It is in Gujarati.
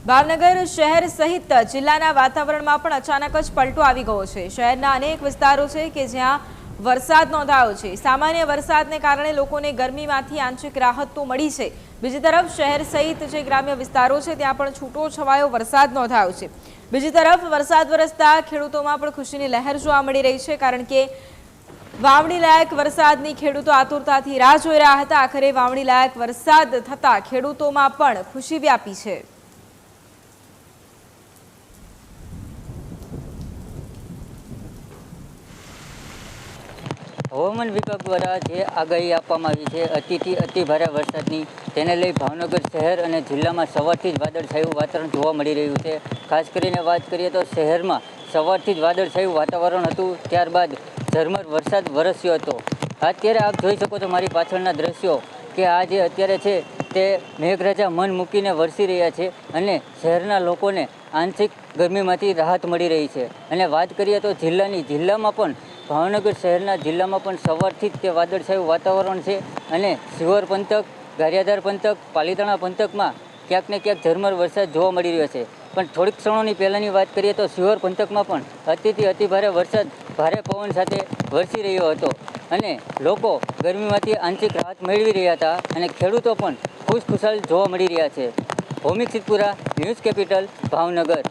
ભાવનગર શહેર સહિત જિલ્લાના વાતાવરણમાં પણ અચાનક જ પલટો આવી ગયો છે। શહેરના અનેક વિસ્તારો છે કે જ્યાં વરસાદ નોંધાયો છે। સામાન્ય વરસાદને કારણે લોકોને ગરમીમાંથી આંશિક રાહત તો મળી છે। બીજી તરફ શહેર સહિત જે ગ્રામ્ય વિસ્તારો છે ત્યાં પણ છૂટો છવાયો વરસાદ નોંધાયો છે। બીજી તરફ વરસાદ વરસતા ખેડૂતોમાં પણ ખુશીની લહેર જોવા મળી રહી છે, કારણ કે વાવણી લાયક વરસાદની ખેડૂતો આતુરતાથી રાહ જોઈ રહ્યા હતા। આખરે વાવણી લાયક વરસાદ થતા ખેડૂતોમાં પણ ખુશી વ્યાપી છે। હવામાન વિભાગ દ્વારા જે આગાહી આપવામાં આવી છે અતિથી અતિ ભારે વરસાદની, તેને લઈ ભાવનગર શહેર અને જિલ્લામાં સવારથી જ વાદળછાયું વાતાવરણ જોવા મળી રહ્યું છે। ખાસ કરીને વાત કરીએ તો શહેરમાં સવારથી જ વાદળછાયું વાતાવરણ હતું, ત્યારબાદ ઝરમર વરસાદ વરસ્યો હતો। અત્યારે આપ જોઈ શકો છો મારી પાછળના દ્રશ્યો કે આ જે અત્યારે છે તે મેઘરાજા મન મૂકીને વરસી રહ્યા છે અને શહેરના લોકોને આંશિક ગરમીમાંથી રાહત મળી રહી છે। અને વાત કરીએ તો જિલ્લામાં પણ ભાવનગર શહેરના જિલ્લામાં પણ સવારથી જ તે વાદળછાયું વાતાવરણ છે અને શિહોર પંથક, ગારિયાધાર પંથક, પાલીતાણા પંથકમાં ક્યાંક ને ક્યાંક ઝરમર વરસાદ જોવા મળી રહ્યો છે। પણ થોડીક ક્ષણોની પહેલાંની વાત કરીએ તો શિહોર પંથકમાં પણ અતિથી અતિભારે વરસાદ ભારે પવન સાથે વરસી રહ્યો હતો અને લોકો ગરમીમાંથી આંશિક રાહત મેળવી રહ્યા હતા અને ખેડૂતો પણ ખુશખુશાલ જોવા મળી રહ્યા છે। ભૌમિક સિદ્ધપુરા, ન્યૂઝ કેપિટલ, ભાવનગર।